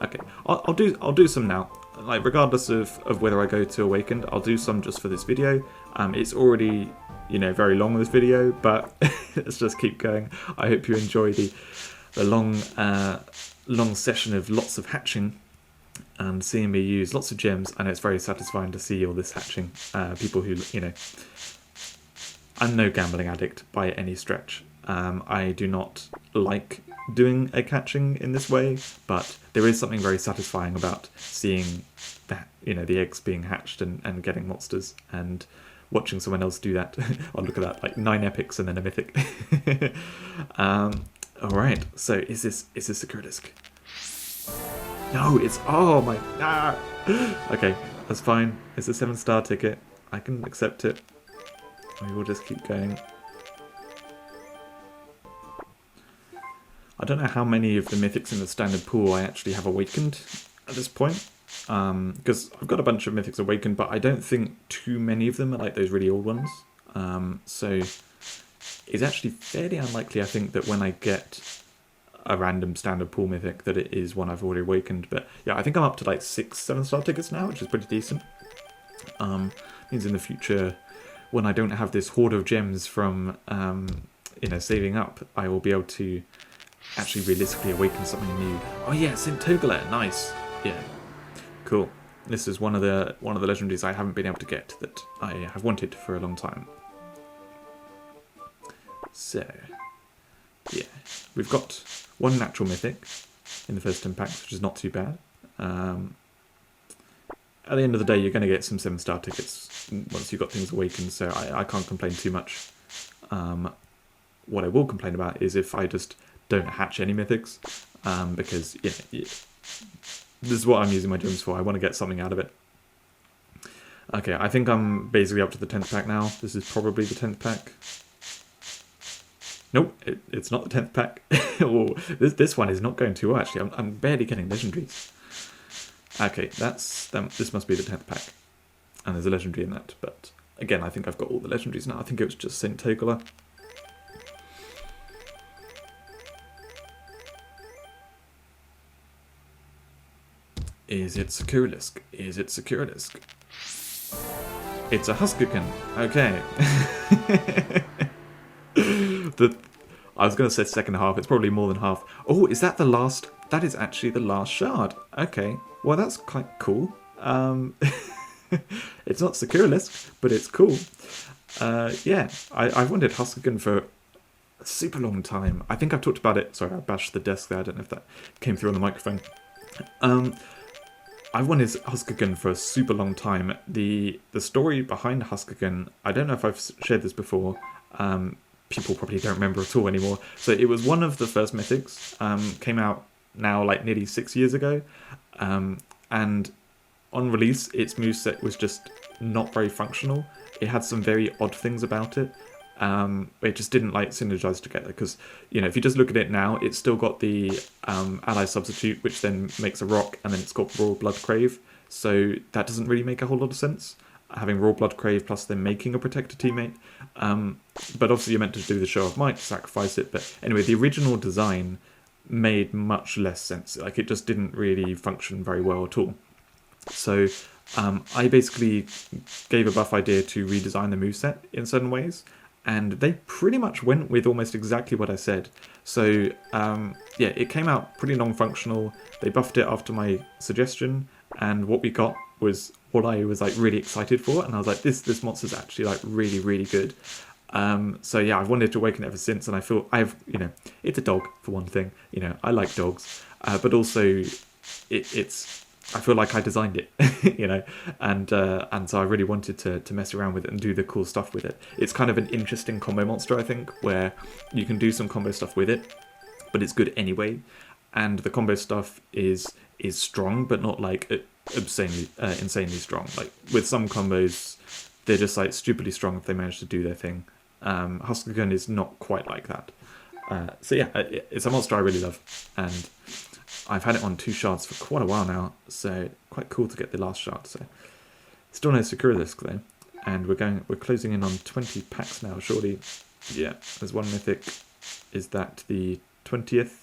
Okay, I'll do some now. Like regardless of whether I go to Awakened, I'll do some just for this video. It's already, you know, very long this video, but let's just keep going. I hope you enjoy the long session of lots of hatching. And seeing me use lots of gems, and it's very satisfying to see all this hatching. People who, you know, I'm no gambling addict by any stretch. I do not like doing egg hatching in this way, but there is something very satisfying about seeing that, the eggs being hatched and getting monsters, and watching someone else do that. Oh, look at that, like 9 epics and then a mythic. Alright, so is this a Kurdisk? No, it's, oh my, okay, that's fine. It's a 7-star ticket. I can accept it. We will just keep going. I don't know how many of the mythics in the standard pool I actually have awakened at this point. Because I've got a bunch of mythics awakened, but I don't think too many of them are like those really old ones. So it's actually fairly unlikely, I think, that when I get a random standard pool mythic that it is one I've already awakened. But yeah, I think I'm up to like 6 7-star tickets now, which is pretty decent. Means in the future, when I don't have this hoard of gems from saving up, I will be able to actually realistically awaken something new. Oh yeah, St. Togolette, nice. Yeah, cool. This is one of the legendaries I haven't been able to get that I have wanted for a long time. So yeah, we've got 1 natural mythic in the first 10 packs, which is not too bad. At the end of the day, you're going to get some 7-star tickets once you've got things awakened, so I can't complain too much. What I will complain about is if I just don't hatch any mythics, because this is what I'm using my gems for. I want to get something out of it. Okay, I think I'm basically up to the 10th pack now. This is probably the 10th pack. Nope, it's not the 10th pack. Oh, this one is not going too well, actually. I'm barely getting legendaries. Okay, this must be the 10th pack. And there's a legendary in that, but again, I think I've got all the legendaries now. I think it was just St. Togolette. Is it Securelisk? Is it Securelisk? It's a Huskirkin. Okay. I was going to say second half. It's probably more than half. Oh, is that the last? That is actually the last shard. Okay. Well, that's quite cool. It's not Securelisk, but it's cool. Yeah, I've wanted Huskirkin for a super long time. I think I've talked about it. Sorry, I bashed the desk there. I don't know if that came through on the microphone. I've wanted Huskirkin for a super long time. The story behind Huskirkin, I don't know if I've shared this before. People probably don't remember at all anymore. So it was one of the first mythics. Came out now like nearly 6 years ago. And on release, its moveset was just not very functional. It had some very odd things about it. It just didn't like synergize together, because if you just look at it now, it's still got the ally substitute, which then makes a rock, and then it's got Royal Blood Crave, so that doesn't really make a whole lot of sense, having Royal Blood Crave plus then making a protector teammate. But obviously you're meant to do the show of might to sacrifice it. But anyway, the original design made much less sense. Like, it just didn't really function very well at all. So I basically gave a buff idea to redesign the moveset in certain ways, and they pretty much went with almost exactly what I said. So yeah, it came out pretty non-functional. They buffed it after my suggestion, and what we got was what I was like really excited for, and I was like, this monster's actually like really, really good. So yeah, I've wanted to awaken it ever since, and I feel it's a dog for one thing. I like dogs, but also I feel like I designed it, and so I really wanted to mess around with it and do the cool stuff with it. It's kind of an interesting combo monster, I think, where you can do some combo stuff with it, but it's good anyway. And the combo stuff is strong, but not like insanely strong. Like with some combos, they're just like stupidly strong if they manage to do their thing. Huskirkin is not quite like that. So yeah, it's a monster I really love, and I've had it on 2 shards for quite a while now, so quite cool to get the last shard. So still no Securelisk though, and we're closing in on 20 packs now, surely. Yeah, there's 1 mythic. Is that the 20th?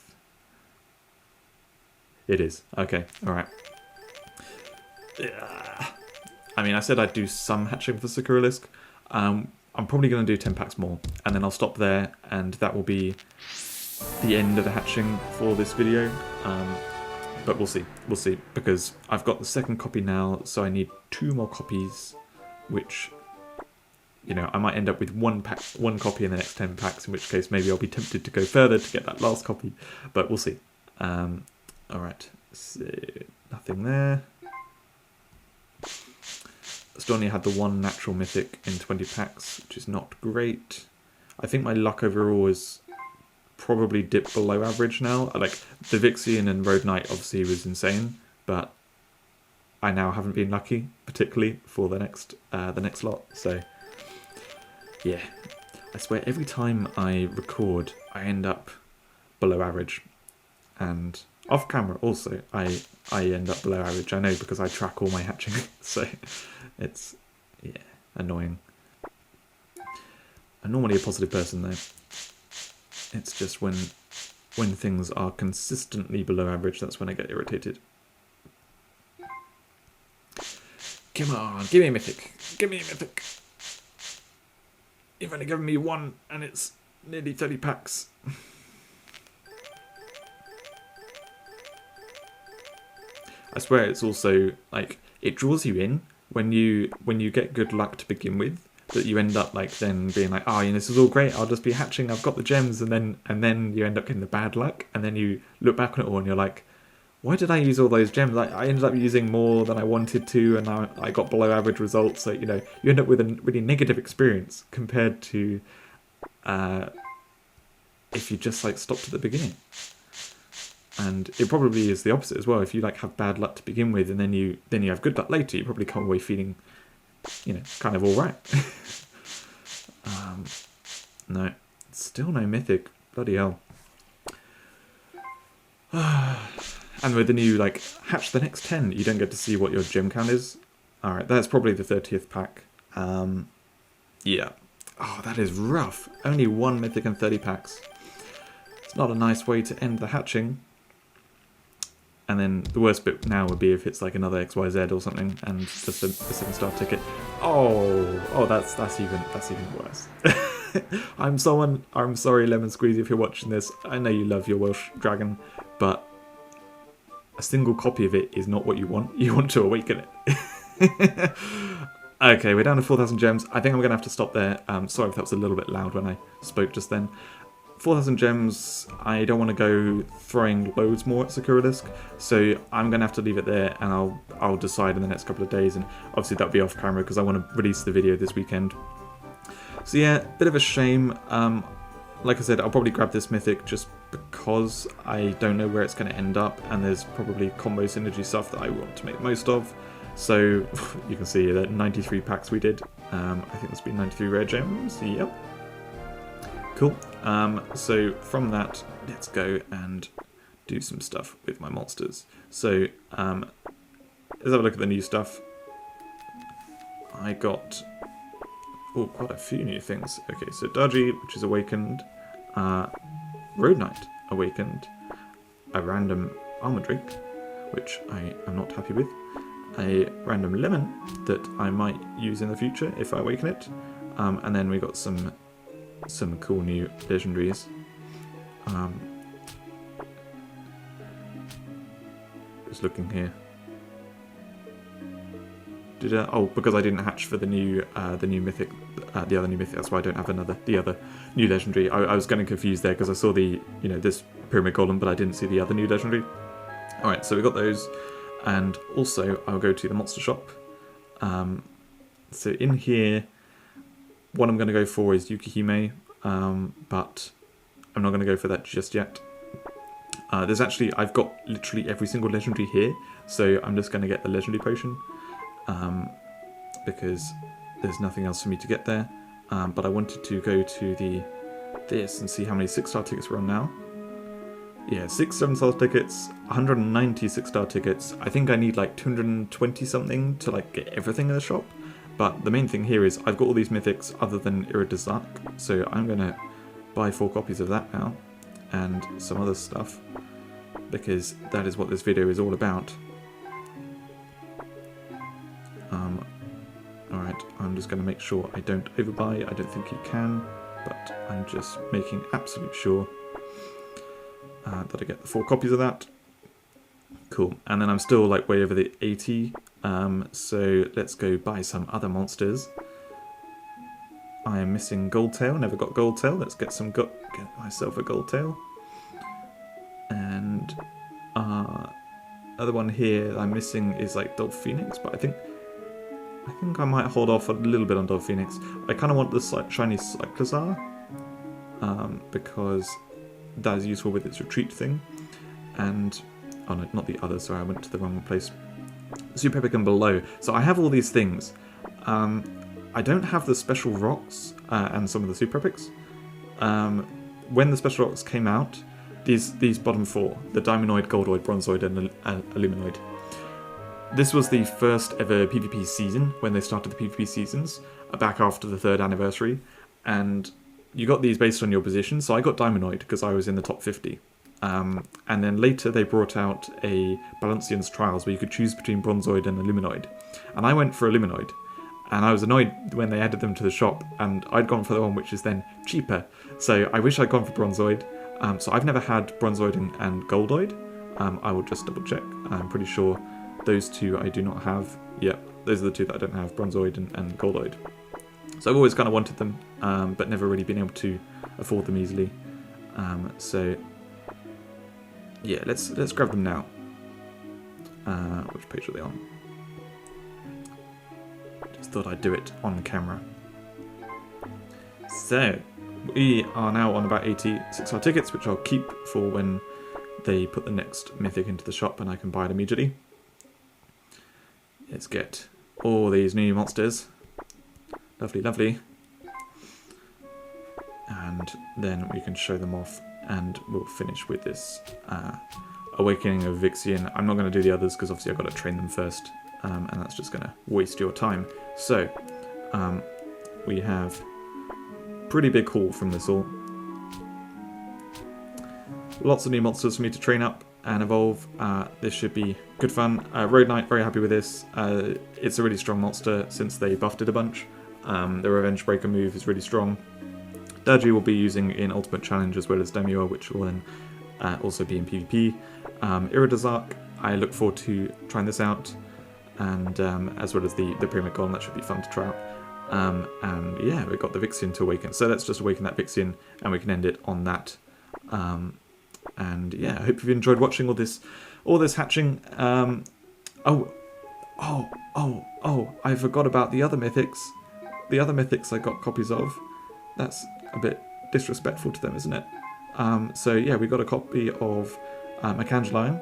It is. Okay, alright. Yeah. I mean, I said I'd do some hatching for Securelisk. I'm probably going to do 10 packs more, and then I'll stop there, and that will be the end of the hatching for this video. But we'll see, because I've got the second copy now, so I need 2 more copies, which you know, I might end up with one copy in the next 10 packs, in which case maybe I'll be tempted to go further to get that last copy, but we'll see. Alright, so nothing there. Still only had the one natural mythic in 20 packs, which is not great. I think my luck overall is probably dipped below average now. Like, the Vixian and Road Knight obviously was insane, but I now haven't been lucky, particularly for the next lot, so yeah. I swear every time I record, I end up below average, and off camera also, I end up below average. I know because I track all my hatching, so it's, yeah, annoying. I'm normally a positive person though. It's just when things are consistently below average, that's when I get irritated. Come on, give me a mythic. Give me a mythic. You've only given me one, and it's nearly 30 packs. I swear it's also, like, it draws you in when you get good luck to begin with, that you end up, like, then being like, oh, you know, this is all great, I'll just be hatching, I've got the gems, and then you end up getting the bad luck, and then you look back on it all and you're like, why did I use all those gems? Like, I ended up using more than I wanted to, and I got below average results. So, you know, you end up with a really negative experience compared to if you just, like, stopped at the beginning. And it probably is the opposite as well. If you, like, have bad luck to begin with, and then you have good luck later, you probably come away feeling, you know, kind of all right. No, still no mythic. Bloody hell. And with the new, like, hatch the next 10, you don't get to see what your gem count is. Alright, that's probably the 30th pack. Yeah. Oh, that is rough. Only one mythic and 30 packs. It's not a nice way to end the hatching. And then the worst bit now would be if it's like another XYZ or something, and just a 7-star ticket. Oh, that's even worse. I'm sorry, Lemon Squeezy, if you're watching this. I know you love your Welsh Dragon, but a single copy of it is not what you want. You want to awaken it. Okay, we're down to 4,000 gems. I think I'm going to have to stop there. Sorry if that was a little bit loud when I spoke just then. 4,000 gems, I don't want to go throwing loads more at Sakuralisk, so I'm going to have to leave it there, and I'll decide in the next couple of days, and obviously that'll be off camera because I want to release the video this weekend. So yeah, bit of a shame. Like I said, I'll probably grab this mythic just because I don't know where it's going to end up, and there's probably combo synergy stuff that I want to make the most of. So you can see that 93 packs we did. I think there's been 93 rare gems. Yep. Cool. So from that, let's go and do some stuff with my monsters. So let's have a look at the new stuff. I got quite a few new things. Okay, so Dodgy, which is awakened. Road Knight awakened. A random Armor Drake, which I am not happy with. A random Lemon that I might use in the future if I awaken it. And then we got some cool new legendaries. Just looking here. Because I didn't hatch for the new mythic, the other new mythic. That's why I don't have the other new legendary. I was getting confused there because I saw this pyramid golem, but I didn't see the other new legendary. All right, so we got those, and also I'll go to the monster shop. So in here, what I'm going to go for is Yukihime, but I'm not going to go for that just yet. I've got literally every single legendary here, so I'm just going to get the legendary potion. Because there's nothing else for me to get there. But I wanted to go to this and see how many 6-star tickets we're on now. Yeah, 6 7-star tickets, 190 6-star tickets. I think I need like 220 something to like get everything in the shop. But the main thing here is I've got all these mythics other than Irida's Arc, so I'm gonna buy 4 copies of that now and some other stuff, because that is what this video is all about. Alright, I'm just going to make sure I don't overbuy. I don't think you can, but I'm just making absolute sure that I get the 4 copies of that. Cool, and then I'm still like way over the 80, so let's go buy some other monsters. I am missing Goldtail. Never got Goldtail. Let's get myself a Goldtail. And other one here I'm missing is like Dog Phoenix, but I think I might hold off a little bit on Dog Phoenix. I kind of want the shiny Cyclizar, because that is useful with its retreat thing. And oh no, not the other. Sorry, I went to the wrong place. Super Epic and below. So I have all these things. I don't have the special rocks and some of the Super Epics. When the special rocks came out, these bottom four, the Diamondoid, Goldoid, Bronzoid, and Illuminoid. This was the first ever PvP season when they started the PvP seasons, back after the 3rd anniversary, and you got these based on your position. So I got Diamondoid because I was in the top 50. And then later they brought out a Balancian's Trials where you could choose between Bronzoid and Illuminoid. And I went for Illuminoid. And I was annoyed when they added them to the shop, and I'd gone for the one which is then cheaper. So I wish I'd gone for Bronzoid. So I've never had Bronzoid and Goldoid. I will just double check. I'm pretty sure those two I do not have. Yep, those are the two that I don't have, Bronzoid and Goldoid. So I've always kind of wanted them, but never really been able to afford them easily. So yeah, let's grab them now. Which page are they on? Just thought I'd do it on camera. So we are now on about 86 tickets, which I'll keep for when they put the next mythic into the shop and I can buy it immediately. Let's get all these new monsters. Lovely, lovely. And then we can show them off, and we'll finish with this Awakening of Vixian. I'm not going to do the others because obviously I've got to train them first, and that's just going to waste your time. So we have pretty big haul from this all. Lots of new monsters for me to train up and evolve. This should be good fun. Road Knight, very happy with this. It's a really strong monster since they buffed it a bunch. The Revenge Breaker move is really strong. Dagi will be using in Ultimate Challenge as well as Demure, which will then also be in PvP. Iridazark, I look forward to trying this out, and as well as the Pyramid Golem, that should be fun to try out. And yeah, we've got the Vixian to awaken, so let's just awaken that Vixian and we can end it on that. And yeah, I hope you've enjoyed watching all this hatching. Oh, I forgot about the other mythics. The other mythics I got copies of. That's a bit disrespectful to them, isn't it? So yeah, we got a copy of Dandelion,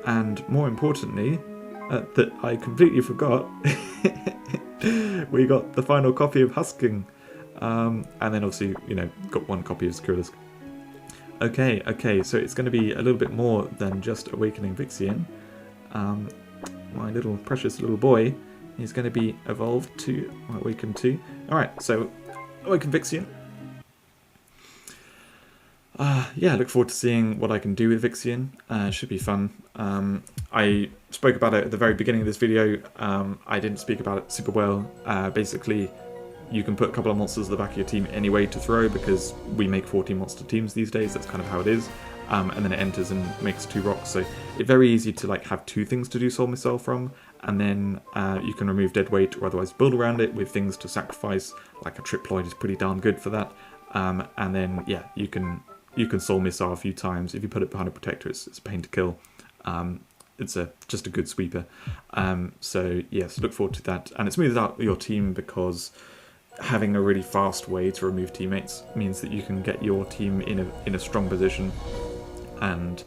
and more importantly, that I completely forgot, we got the final copy of Husking, and then obviously, you know, got one copy of Skrillex. Okay, so it's going to be a little bit more than just Awakening Vixian. My little precious little boy is going to be evolved to Awaken 2. Alright, so Awaken Vixian. Yeah, I look forward to seeing what I can do with Vixian. Should be fun. I spoke about it at the very beginning of this video. I didn't speak about it super well. Basically, you can put a couple of monsters at the back of your team anyway to throw, because we make 14 monster teams these days. That's kind of how it is. And then it enters and makes 2 rocks. So it's very easy to like have 2 things to do Soul Missile from, and then you can remove dead weight or otherwise build around it with things to sacrifice. Like a Triploid is pretty darn good for that. And then yeah, you can Soul Missile a few times. If you put it behind a protector, it's a pain to kill. It's just a good sweeper. So yes, look forward to that. And it smooths out your team because having a really fast way to remove teammates means that you can get your team in a strong position, and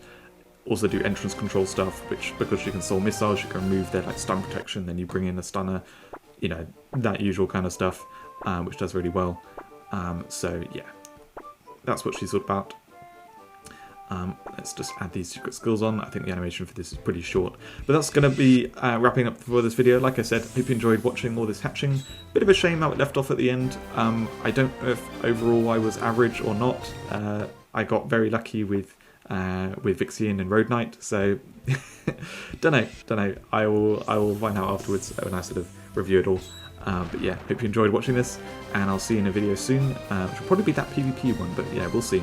also do entrance control stuff, which, because you can Soul Missiles, you can remove their like stun protection, then you bring in a stunner, you know, that usual kind of stuff, which does really well. So yeah, that's what she's all about. Let's just add these secret skills on. I think the animation for this is pretty short. But that's going to be wrapping up for this video. Like I said, hope you enjoyed watching all this hatching. Bit of a shame how it left off at the end. I don't know if overall I was average or not. I got very lucky with Vixian and Road Knight, so don't know. I will find out afterwards when I sort of review it all. But yeah, hope you enjoyed watching this, and I'll see you in a video soon, which will probably be that PvP one, but yeah, we'll see.